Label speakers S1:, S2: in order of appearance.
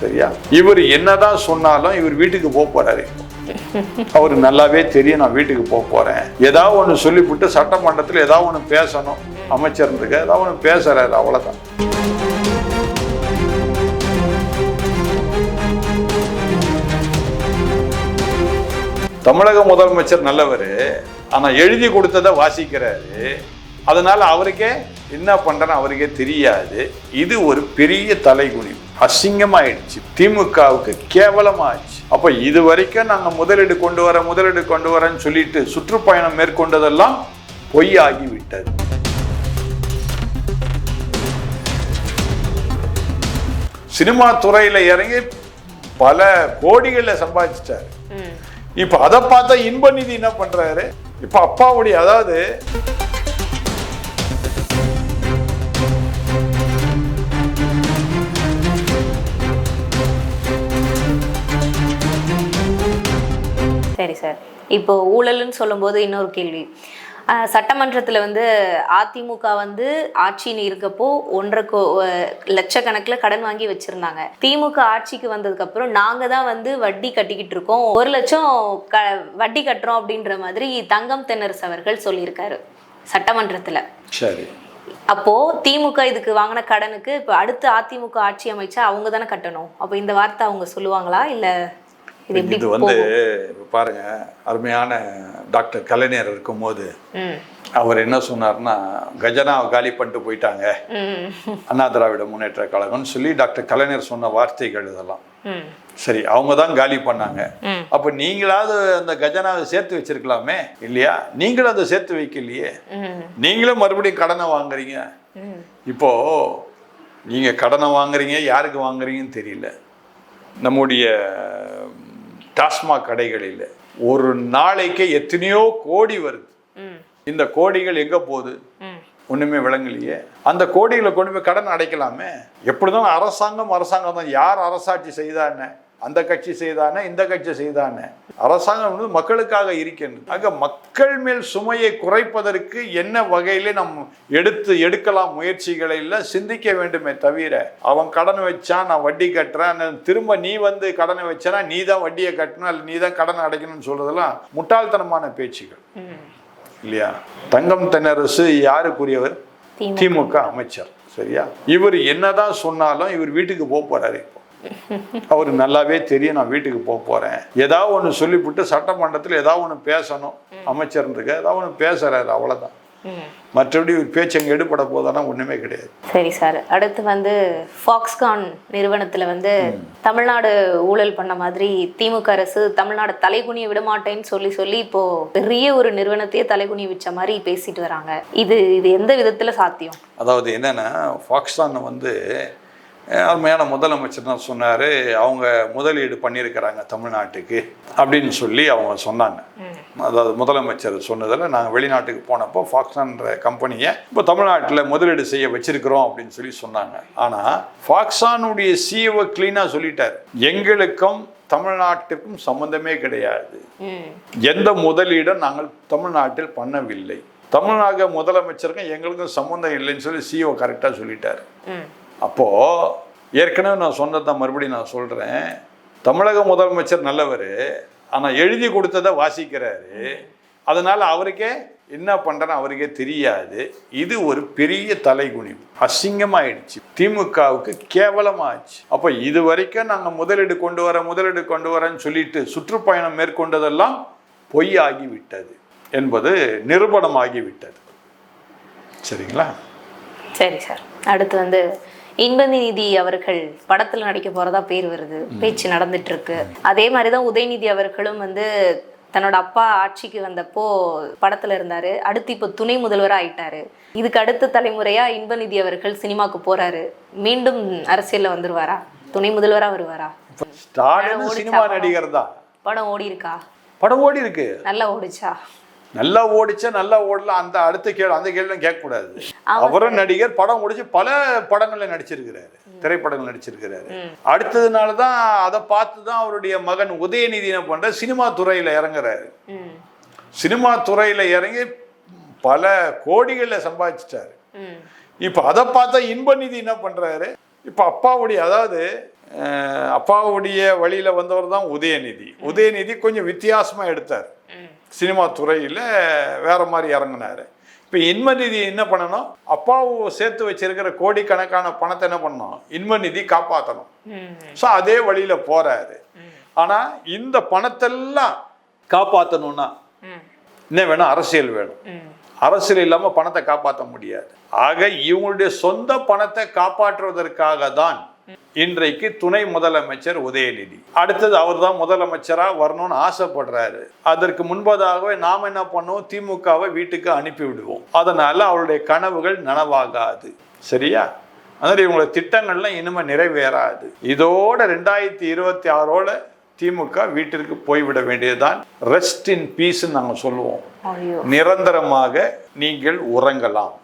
S1: சரியா? இவர் என்னதான் சொன்னாலும் இவர் வீட்டுக்கு போறாரு. அவருக்கு நல்லாவே தெரியும் நான் வீட்டுக்கு போறேன். ஏதாவது ஒண்ணு சொல்லிவிட்டு சட்டமன்றத்தில் ஏதாவது ஒண்ணு பேசணும், அமைச்சருக்கு ஏதாவது ஒண்ணு பேசுறாரு, அவ்வளவுதான். தமிழக முதலமைச்சர் நல்லவர், ஆனா எழுதி கொடுத்ததை வாசிக்கிறாரு. அதனால அவருக்கே என்ன பண்றேன்னு அவருக்கே தெரியாது. இது ஒரு பெரிய தலைகுனி, அசிங்கமாயிடுச்சு, திமுகவுக்கு கேவலமாச்சு. அப்ப இது வரைக்கும் நாங்க முதலீடு கொண்டு வரேன்னு சொல்லிட்டு சுற்றுப்பயணம் மேற்கொண்டதெல்லாம் பொய்யாகி விட்டது. சினிமா துறையில இறங்கி பல கோடிகளை சம்பாதிச்சிட்டாரு. இப்ப அதை பார்த்தா இன்ப நிதி என்ன பண்றாரு? இப்ப அப்பாவுடைய, அதாவது
S2: சரி சார், இப்போ ஊழல்னு சொல்லும்போது இன்னொரு கேள்வி. சட்டமன்றத்தில் அதிமுக ஆட்சின்னு இருக்கப்போ 1.5 லட்சக்கணக்கில் கடன் வாங்கி வச்சிருந்தாங்க. திமுக ஆட்சிக்கு வந்ததுக்கப்புறம் நாங்கள் தான் வட்டி கட்டிக்கிட்டு இருக்கோம், 1 லட்சம் வட்டி கட்டுறோம் அப்படின்ற மாதிரி தங்கம் தென்னரசு அவர்கள் சொல்லியிருக்காரு சட்டமன்றத்தில்.
S1: சரி,
S2: அப்போ திமுக இதுக்கு வாங்கின கடனுக்கு இப்போ அடுத்து அதிமுக ஆட்சி அமைச்சா அவங்க தானே கட்டணும். அப்போ இந்த வார்த்தை அவங்க சொல்லுவாங்களா இல்லை?
S1: இது பாருங்க, அருமையான டாக்டர் கலைஞர் இருக்கும்போது அவர் என்ன சொன்னார்னா, கஜனாவை காலி பண்ணிட்டு போயிட்டாங்க அண்ணா திராவிட முன்னேற்ற கழகம்னு சொல்லி டாக்டர் கலைஞர் சொன்ன வார்த்தைகள் இதெல்லாம். சரி, அவங்க தான் காலி பண்ணாங்க. அப்ப நீங்களாவது அந்த கஜனாவை சேர்த்து வச்சிருக்கலாமே இல்லையா? நீங்களும் அதை சேர்த்து வைக்கலையே, நீங்களும் மறுபடியும் கடனை வாங்குறீங்க. இப்போ நீங்க கடனை வாங்குறீங்க, யாருக்கு வாங்குறீங்கன்னு தெரியல. நம்முடைய டாஸ்மாக் கடைகளில் ஒரு நாளைக்கு எத்தனையோ கோடி வருது. இந்த கோடிகள் எங்க போகுது? ஒண்ணுமே விளங்கலையே. அந்த கோடிகளை கொண்டு போய் கடன் அடைக்கலாமே. எப்படிதான் அரசாங்கம் தான். யார் அரசாட்சி செய்தானே, அந்த கட்சி செய்தானே, இந்த கட்சி செய்தானே. அரசாங்கம் மக்களுக்காக இருக்கின்றது. ஆக மக்கள் மேல் சுமையை குறைப்பதற்கு என்ன வகையில நம்ம எடுக்கலாம் முயற்சிகளை எல்லாம் சிந்திக்க வேண்டுமே தவிர, அவன் கடன் வச்சான் நான் வட்டி கட்டுறேன், திரும்ப நீ கடனை வச்சனா நீ தான் வட்டியை கட்டணும், அல்ல நீ தான் கடன் அடைக்கணும்னு சொல்றதெல்லாம் முட்டாள்தனமான பேச்சுகள் இல்லையா? தங்கம் தென்னரசு யாருக்குரியவர்? திமுக அமைச்சர். சரியா? இவர் என்னதான் சொன்னாலும் இவர் வீட்டுக்கு போறாரு. அவருக்கு நல்லாவே தெரியும் நான் வீட்டுக்கு போறேன். ஏதாவது ஒண்ணு சொல்லிவிட்டு சட்டமன்றத்தில் ஏதாவது ஒண்ணு பேசணும், அமைச்சருக்கு ஏதாவது ஒண்ணு பேசுறாரு, அவ்வளவுதான். மற்றபடி பேச்சு அங்கே எடுபட போதானா ஒண்ணுமே கிடையாது.
S2: சரி சார், அடுத்து ஃபாக்ஸ்கான் நிறுவனத்துல தமிழ்நாடு ஊழல் பண்ண மாதிரி திமுக அரசு தமிழ்நாடு தலைகுனிய விடமாட்டேன்னு சொல்லி இப்போ பெரிய ஒரு நிறுவனத்தையே தலைகுனி வச்ச மாதிரி பேசிட்டு வராங்க. இது எந்த விதத்துல சாத்தியம்?
S1: அதாவது என்னன்னா, ஃபாக்ஸ்கான் அருமையான முதலமைச்சர் தான் சொன்னாரு, அவங்க முதலீடு பண்ணியிருக்கிறாங்க தமிழ்நாட்டுக்கு அப்படின்னு சொல்லி அவங்க சொன்னாங்க. அதாவது முதலமைச்சர் சொன்னதில் நாங்கள் வெளிநாட்டுக்கு போனப்போ ஃபாக்ஸ்கான்ற கம்பெனியை இப்போ தமிழ்நாட்டில் முதலீடு செய்ய வச்சிருக்கிறோம் அப்படின்னு சொல்லி சொன்னாங்க. ஆனால் ஃபாக்ஸ்கானுடைய சிஇஓ கிளீனாக சொல்லிட்டார், எங்களுக்கும் தமிழ்நாட்டுக்கும் சம்பந்தமே கிடையாது, எந்த முதலீடும் நாங்கள் தமிழ்நாட்டில் பண்ணவில்லை, தமிழ்நாடு முதலமைச்சருக்கும் எங்களுக்கும் சம்பந்தம் இல்லைன்னு சொல்லி சிஇஓ கரெக்டாக சொல்லிட்டார். அப்போ ஏற்கனவே நான் சொன்னதான் மறுபடியும் நான் சொல்றேன், தமிழக முதலமைச்சர் நல்லவர், ஆனா எழுதி கொடுத்ததை வாசிக்கிறாரு. அதனால அவருக்கே என்ன பண்றேன்னு அவருக்கே தெரியாது. இது ஒரு பெரிய தலைகுனி, அசிங்கமாயிடுச்சு, திமுகவுக்கு கேவலமாச்சு. அப்ப இது வரைக்கும் நாங்க முதலீடு கொண்டு வரேன்னு சொல்லிட்டு சுற்றுப்பயணம் மேற்கொண்டதெல்லாம் பொய்யாகி விட்டது என்பது நிரூபணமாகி விட்டது. சரிங்களா?
S2: சரி சார், அடுத்து இன்பநிதி அவர்கள் படத்துல நடிக்க போறதா பேர் வருது, பேச்சு நடந்துட்டு இருக்கு. அதே மாதிரிதான் உதயநிதி அவர்களும் தன்னோட அப்பா ஆட்சிக்கு வந்தப்போ படத்துல இருந்தாரு, அடுத்து இப்போ துணை முதல்வரா ஆயிட்டாரு. இதுக்கு அடுத்த தலைமுறையா இன்பநிதி அவர்கள் சினிமாக்கு போறாரு, மீண்டும் அரசியல்ல வந்துருவாரா, துணை முதல்வரா வருவாரா?
S1: சினிமா நடிகர் தான்.
S2: படம் ஓடி இருக்கா?
S1: படம் ஓடி இருக்கு,
S2: நல்லா ஓடிச்சா?
S1: நல்லா ஓடிச்சா நல்லா ஓடலாம், அந்த அடுத்த அந்த கேள்வி கேட்கக்கூடாது. அவரும் நடிகர், படம் ஓடிச்சு, பல படங்கள்ல நடிச்சிருக்கிறாரு, திரைப்படங்கள் நடிச்சிருக்கிறாரு. அடுத்ததுனாலதான் அதை பார்த்துதான் அவருடைய மகன் உதயநிதி என்ன பண்ற, சினிமா துறையில இறங்குறாரு. சினிமா துறையில இறங்கி பல கோடிகளை சம்பாதிச்சிட்டாரு. இப்ப அதை பார்த்தா இன்பநிதி என்ன பண்றாரு, இப்ப அப்பாவுடைய, அதாவது அப்பாவுடைய வழியில் வந்தவர் தான் உதயநிதி. உதயநிதி கொஞ்சம் வித்தியாசமாக எடுத்தார், சினிமா துறையில் வேற மாதிரி இறங்கினார். இப்போ இன்பநிதி என்ன பண்ணணும், அப்பாவு சேர்த்து வச்சிருக்கிற கோடிக்கணக்கான பணத்தை என்ன பண்ணணும், இன்பநிதி காப்பாற்றணும். ஸோ அதே வழியில் போகிறாரு. ஆனால் இந்த பணத்தெல்லாம் காப்பாற்றணும்னா என்ன வேணும், அரசியல் வேணும். அரசியல் இல்லாமல் பணத்தை காப்பாற்ற முடியாது. ஆக இவங்களுடைய சொந்த பணத்தை காப்பாற்றுவதற்காக தான் இன்றைக்கு துணை முதலமைச்சர் உதயநிதி. அடுத்தது அவர் தான் முதலமைச்சராக வரணும்னு ஆசைப்படுறாரு. அதற்கு முன்பதாகவே நாம் என்ன பண்ணுவோம், திமுகவை வீட்டுக்கு அனுப்பி விடுவோம். அதனால அவருடைய கனவுகள் நனவாகாது. சரியா? அதனால் இவங்களோட திட்டங்கள்லாம் இனிமேல் நிறைவேறாது. இதோட 2026 திமுக வீட்டிற்கு போய்விட வேண்டியதுதான். ரெஸ்ட் இன் பீஸ் நாங்கள் சொல்லுவோம். நிரந்தரமாக நீங்கள் உறங்கலாம்.